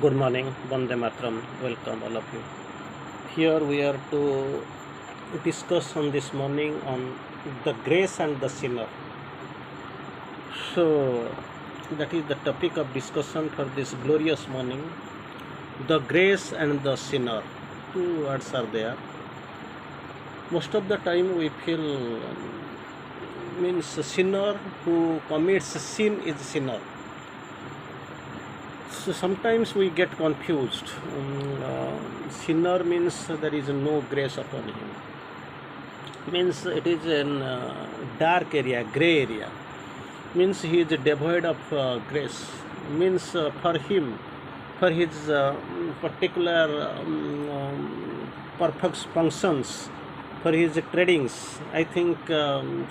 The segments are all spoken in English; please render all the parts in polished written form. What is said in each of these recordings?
Good morning, Vande Matram. Welcome all of you. Here we are to discuss on this morning on the grace and the sinner. So that is the topic of discussion for this glorious morning. The grace and the sinner. Two words are there. Most of the time we feel means a sinner who commits sin is sinner. So sometimes we get confused. Sinner means there is no grace upon him. Means it is in dark area, gray area. Means he is devoid of grace. Means for him, for his particular perfect functions, for his tradings, I think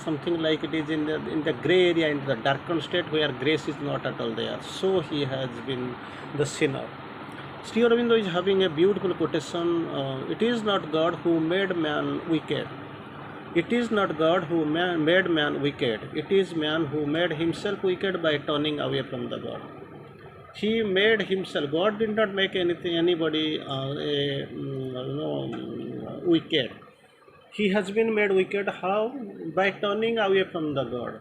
something like it is in the gray area, in the darkened state where grace is not at all there. So he has been the sinner. Sri Aurobindo is having a beautiful quotation. It is not God who made man wicked. It is not God who made man wicked. It is man who made himself wicked by turning away from the God. He made himself. God did not make anybody wicked. He has been made wicked. How? By turning away from the God.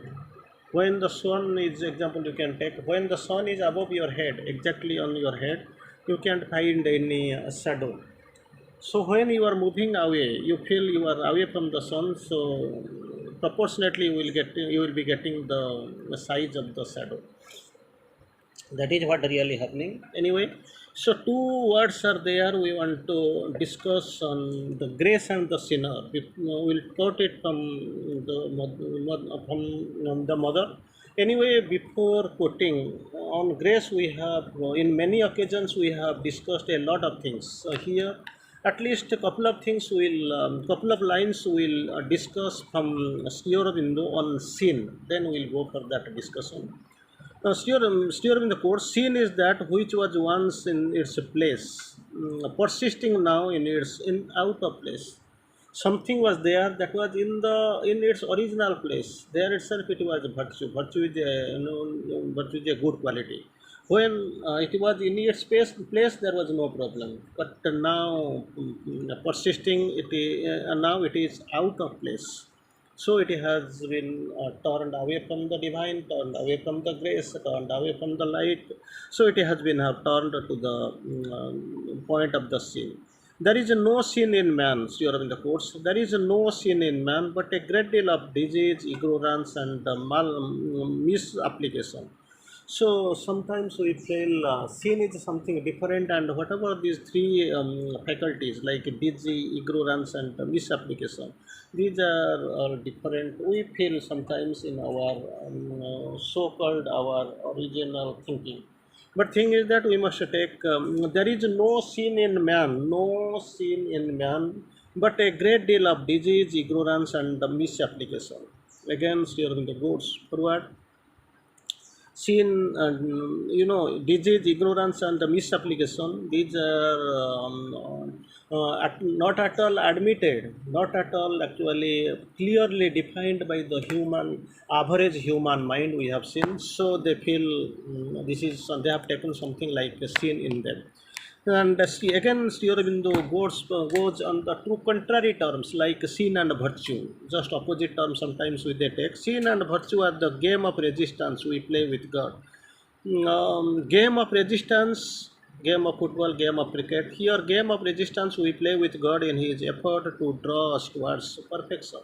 When the sun is, example you can take, when the sun is above your head, exactly on your head, you can't find any shadow. So when you are moving away, you feel you are away from the sun. So proportionately, you will be getting the size of the shadow. That is what really happening. Anyway, so two words are there. We want to discuss on the grace and the sinner. We'll quote it from the mother. Anyway, before quoting on grace, we have in many occasions we have discussed a lot of things. So here at least a couple of things will couple of lines will discuss from Sri Aurobindo on sin, then we'll go for that discussion. Steer in the course, sin is that which was once in its place, persisting now in out of place. Something was there that was in its original place. There itself it was a virtue. Virtue is a good quality. When it was in its place, there was no problem. But now persisting, now it is out of place. So it has been turned away from the divine, turned away from the grace, turned away from the light. So it has been turned to the point of the sin. There is no sin in man, you are in the course. There is no sin in man, but a great deal of disease, ignorance, and misapplication. So sometimes we feel sin is something different, and whatever these three faculties like busy, ignorance, and misapplication, these are different. We feel sometimes in our so-called our original thinking. But thing is that we must take there is no sin in man, no sin in man, but a great deal of disease, ignorance, and misapplication. Again, here in the goods forward seen disease, ignorance, and the misapplication. These are not at all admitted, not at all actually clearly defined by the average human mind. We have seen, so they feel this is they have taken something like a sin in them. And again, Sri Aurobindo goes on the two contrary terms like sin and virtue, just opposite terms sometimes we they take. Sin and virtue are the game of resistance we play with God. Game of resistance, game of football, game of cricket. Here, game of resistance we play with God in His effort to draw us towards perfection.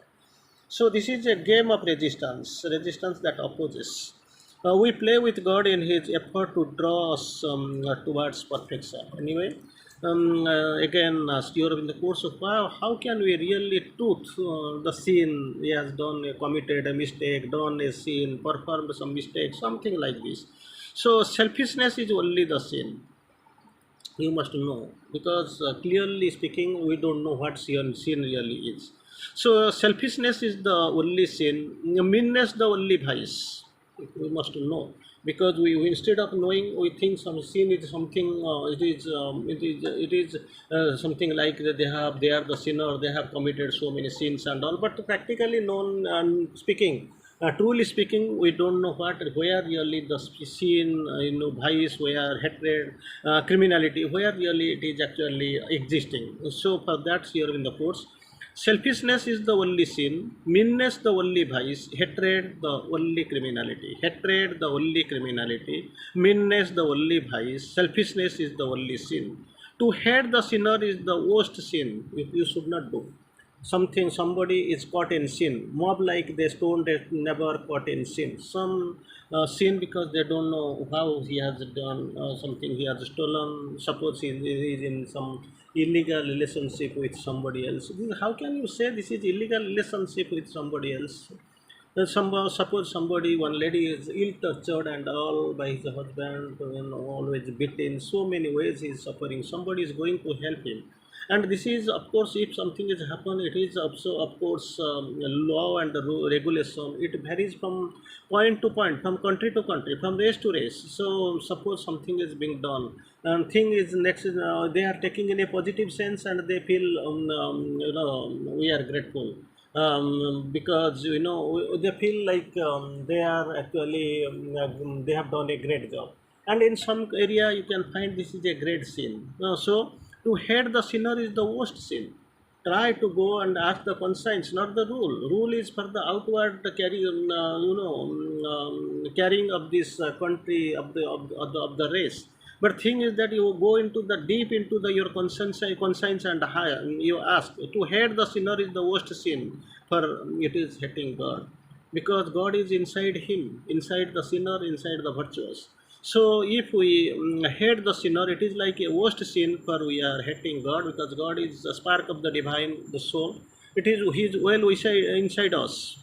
So this is a game of resistance, resistance that opposes. We play with God in His effort to draw us towards perfection. Anyway, again, Stewart in the course of how can we really tooth the sin he has done, committed a mistake, done a sin, performed some mistake, something like this. So selfishness is only the sin. You must know, because clearly speaking, we don't know what sin really is. So selfishness is the only sin, meanness the only vice. We must know, because we instead of knowing, we think some sin is something. It is something like that they are the sinner. They have committed so many sins and all. But practically known and speaking, Truly speaking, we don't know where really the sin, vice, where hatred, criminality, where really it is actually existing. So for that, here in the course, selfishness is the only sin, meanness the only vice, hatred the only criminality, hatred the only criminality, meanness the only vice, selfishness is the only sin. To hate the sinner is the worst sin if you should not do something. Somebody is caught in sin, mob like they stone, they never caught in sin, some sin because they don't know how he has done something, he has stolen, suppose he is in some illegal relationship with somebody else. How can you say this is illegal relationship with somebody else? Suppose somebody, one lady is ill tortured and all by his husband, always beaten, so many ways he is suffering. Somebody is going to help him, and this is, of course, if something is happen, it is also, of course, law and the regulation. It varies from point to point, from country to country, from race to race. So suppose something is being done, and thing is next, they are taking in a positive sense, and they feel, we are grateful, because they feel like, they are actually, they have done a great job. And in some area you can find this is a great sin. So to hate the sinner is the worst sin. Try to go and ask the conscience, not the rule. Rule is for the outward carry, carrying of this country, of the race. But thing is that you go into the deep into the your conscience and higher. You ask to hate the sinner is the worst sin, for it is hating God, because God is inside him, inside the sinner, inside the virtuous. So if we hate the sinner, it is like a worst sin, for we are hating God, because God is the spark of the divine, the soul. It is His well inside us.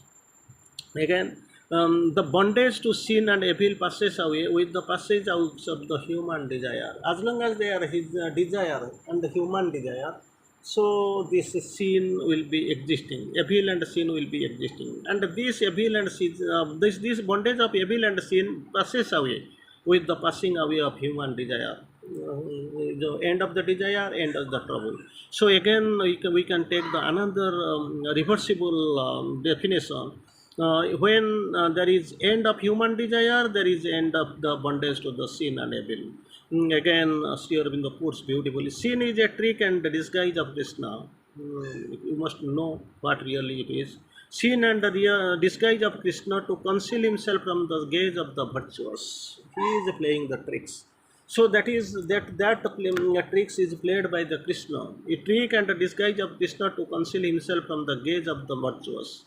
Again, the bondage to sin and evil passes away with the passage out of the human desire. As long as they are his desire and the human desire, so this sin will be existing. Evil and sin will be existing, and this evil and sin, this bondage of evil and sin passes away with the passing away of human desire. The end of the desire, end of the trouble. So again, we can take the another reversible definition. When there is end of human desire, there is end of the bondage to the sin and evil. Again, Sri Aurobindo puts beautifully, sin is a trick and the disguise of Krishna. You must know what really it is. Sin and the disguise of Krishna to conceal himself from the gaze of the virtuous. He is playing the tricks. So that is that tricks is played by the Krishna. A trick and a disguise of Krishna to conceal himself from the gaze of the virtuous.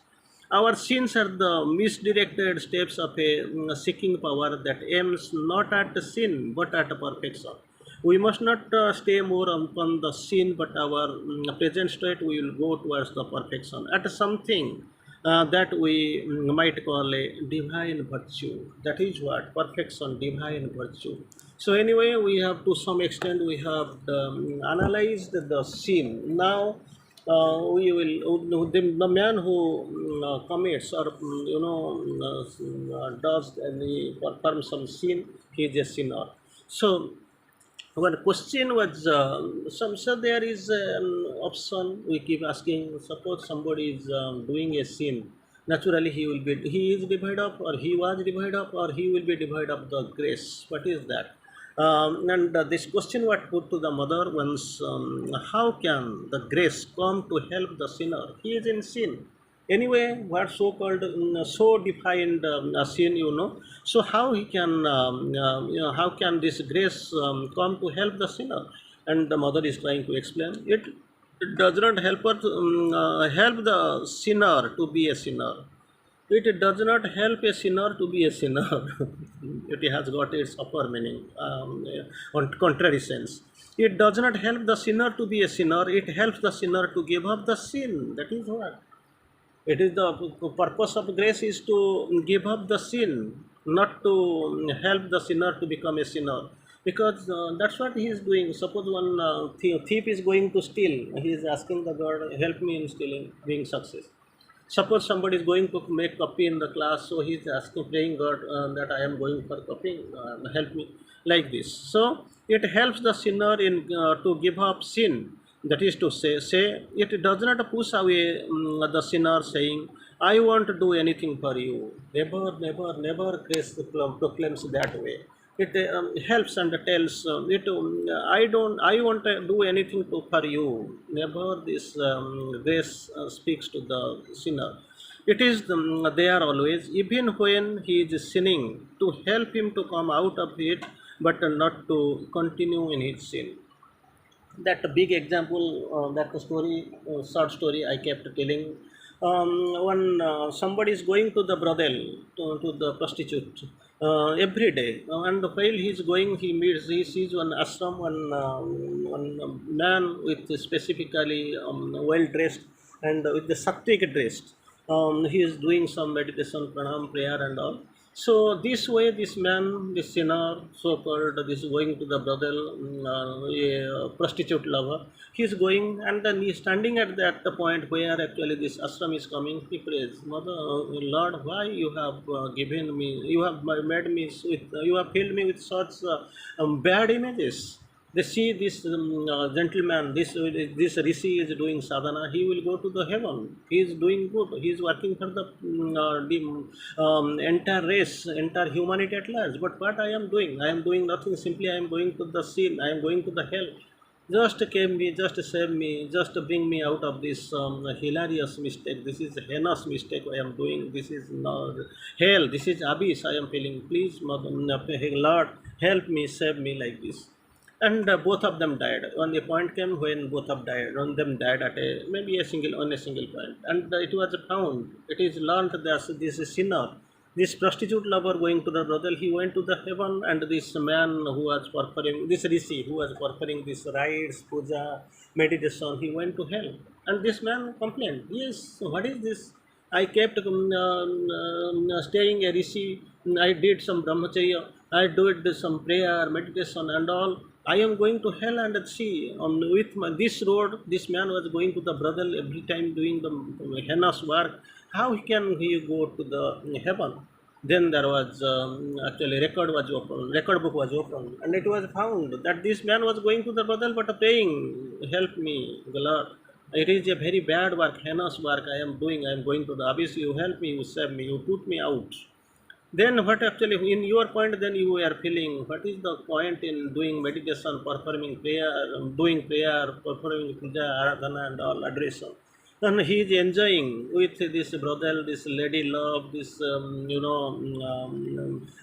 Our sins are the misdirected steps of a seeking power that aims not at sin but at perfection. We must not stay more upon the sin, but our present state we will go towards the perfection at something that we might call a divine virtue. That is what perfection, divine virtue. So anyway, we have, to some extent, we have analyzed the sin. Now we will, the man who commits or does any performs some sin, he is a sinner. So one question was, some, so there is an option we keep asking. Suppose somebody is doing a sin, naturally he is devoid of, or he was devoid of, or he will be devoid of the grace. What is that? And this question was put to the mother once: how can the grace come to help the sinner? He is in sin. Anyway, what so called, so defined sin, so how he can, how can this grace come to help the sinner? And the mother is trying to explain it. It does not help her to, help the sinner to be a sinner. It does not help a sinner to be a sinner. It has got its upper meaning, on contrary sense. It does not help the sinner to be a sinner. It helps the sinner to give up the sin. That is what. It is the purpose of grace is to give up the sin, not to help the sinner to become a sinner. Because that's what he is doing. Suppose one thief is going to steal, he is asking the God, help me in stealing, being success. Suppose somebody is going to make copy in the class, so he is asking, praying God, that I am going for copying, help me, like this. So it helps the sinner in to give up sin. That is to say it does not push away the sinner, saying, I won't do anything for you. Never, never, never grace proclaims that way. It helps and tells I don't. I won't do anything for you. Never this grace speaks to the sinner. It is there always, even when he is sinning, to help him to come out of it, but not to continue in his sin. That big example, that story, short story I kept telling. When somebody is going to the brothel, to the prostitute every day, and while he is going, he sees one ashram, one man with specifically well dressed and with the sattvic dressed. He is doing some meditation, pranam, prayer and all. So this way, this man, this sinner, so-called, this going to the brothel, a prostitute lover, he is going, and then he is standing at that the point where actually this ashram is coming. He prays, Mother, Lord, why you have given me, you have made me with, you have filled me with such bad images. They see this gentleman, this rishi is doing sadhana. He will go to the heaven. He is doing good. He is working for the entire race, entire humanity at large. But what I am doing? I am doing nothing. Simply, I am going to the sin. I am going to the hell. Just came me, just save me, just bring me out of this hilarious mistake. This is heinous mistake I am doing. This is not hell. This is abyss I am feeling. Please, Mother, Lord, help me, save me like this. And both of them died. On a point came when both of them died at a maybe a single on a single point, and it was found. It is learned that this sinner, this prostitute lover going to the brothel, he went to the heaven, and this man who was performing, this rishi who was performing this rites, puja, meditation, he went to hell. And this man complained, yes, what is this? I kept staying a rishi. I did some brahmacharya. I did some prayer, meditation, and all. I am going to hell, and see, with this road, this man was going to the brothel every time doing the heinous work. How can he go to the heaven? Then there was actually record book was opened, and it was found that this man was going to the brothel but praying, "Help me, the Lord. It is a very bad work, heinous work I am doing. I am going to the abyss. You help me, you save me, you put me out." Then what actually in your point, then you are feeling, what is the point in doing meditation, performing prayer, doing prayer, performing puja, aradhana and all adoration? And he is enjoying with this brothel, this lady love, this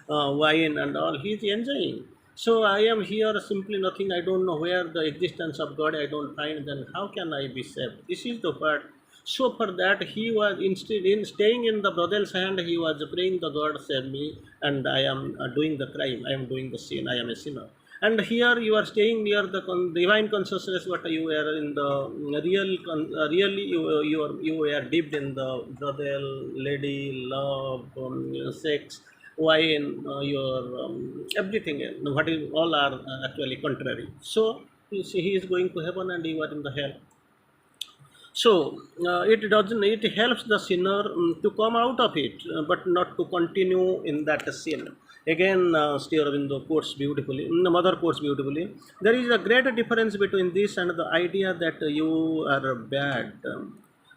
wine and all. He is enjoying. So I am here simply nothing. I don't know where the existence of God I don't find. Then how can I be saved? This is the part. So for that, he was instead in staying in the brother's hand, he was praying the God save me, and I am doing the crime, I am doing the sin, I am a sinner. And here you are staying near the divine consciousness, but you are in the really you are deep in the brothel, lady, love, sex, wine, your everything, what is all are actually contrary. So you see, he is going to heaven and you are in the hell. So it doesn't. It helps the sinner to come out of it, but not to continue in that sin. Again, Sri Aurobindo quotes beautifully. The mother quotes beautifully. There is a great difference between this and the idea that you are bad.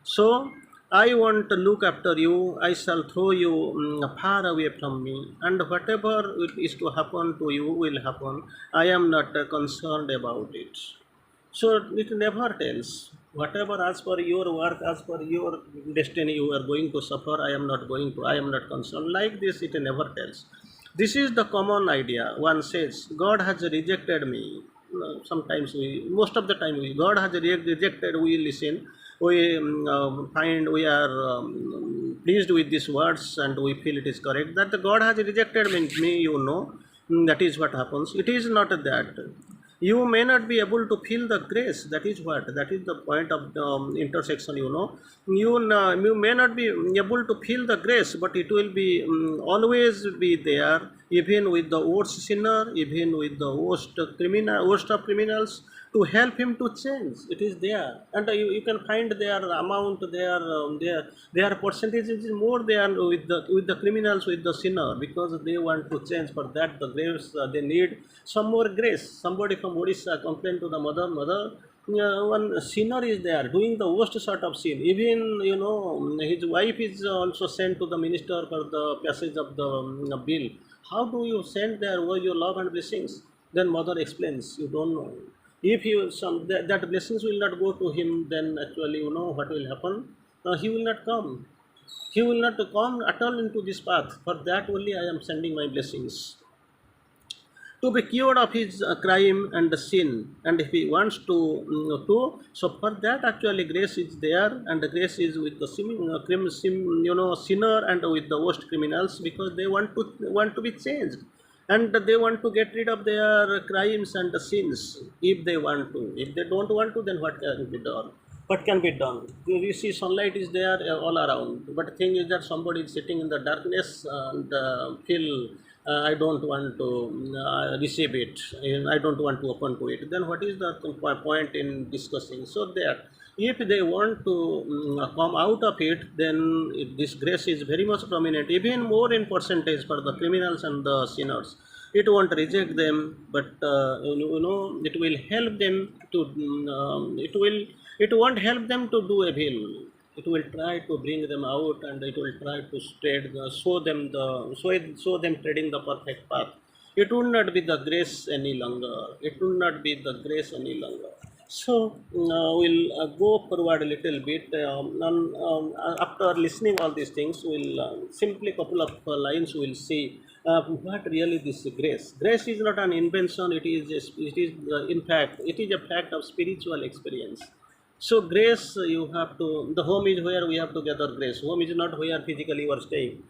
So I want to look after you. I shall throw you far away from me, and whatever is to happen to you will happen. I am not concerned about it. So it never tells, whatever as per your work, as per your destiny, you are going to suffer. I am not going to. I am not concerned. Like this, it never tells. This is the common idea. One says, God has rejected me. Sometimes we, most of the time, God has rejected. We listen. We find we are pleased with these words, and we feel it is correct. That the God has rejected me, you know, that is what happens. It is not that. You may not be able to feel the grace. That is what, that is the point of the intersection, you know. You may not be able to feel the grace, but it will be always be there. even with the worst sinner, even with the worst of criminals, to help him to change. It is there, and you can find their amount, their percentage is more than with the criminals, with the sinner, because they want to change. For that, the grace they need some more grace. Somebody from Odisha complained to the mother. One sinner is there doing the worst sort of sin. Even his wife is also sent to the minister for the passage of the bill. How do you send there over your love and blessings? Then mother explains, you don't know. If you that blessings will not go to him, then actually what will happen. He will not come. He will not come at all into this path. For that only I am sending my blessings to be cured of his crime and the sin, and if he wants to, so for that actually grace is there, and the grace is with the sinner and with the worst criminals, because they want to be changed, and they want to get rid of their crimes and the sins. If they want to, if they don't want to, then what can be done? What can be done? You see sunlight is there all around, but thing is that somebody is sitting in the darkness and feel I don't want to receive it, and I don't want to open to it. Then what is the point in discussing? So that if they want to come out of it, then this grace is very much prominent, even more in percentage for the criminals and the sinners. It won't reject them, but it will help them to it won't help them to do evil. It will try to bring them out, and it will try to show them treading the perfect path. It would not be the grace any longer. It would not be the grace any longer. So we'll go forward a little bit. After listening all these things, we'll simply couple of lines. We'll see what really this grace. Grace is not an invention. In fact, it is a fact of spiritual experience. So grace, you have to. The home is where we have to gather grace. Home is not where physically you are staying.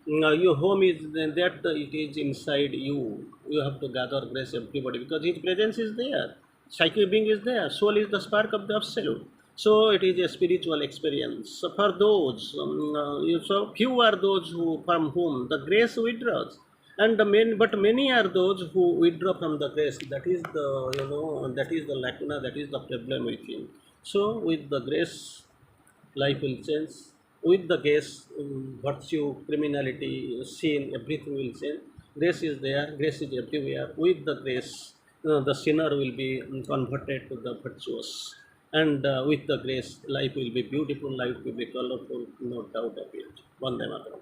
Your home is that it is inside you. You have to gather grace, everybody, because His presence is there. Psychic being is there. Soul is the spark of the absolute. So it is a spiritual experience. So for those, so few are those who from whom the grace withdraws, and but many are those who withdraw from the grace. That is the that is the lacuna. That is the problem with him. So with the grace, life will change. With the grace, virtue, criminality, sin, everything will change. Grace is there, grace is everywhere. With the grace, the sinner will be converted to the virtuous. And with the grace, life will be beautiful, life will be colorful, no doubt of it. Vande Mataram.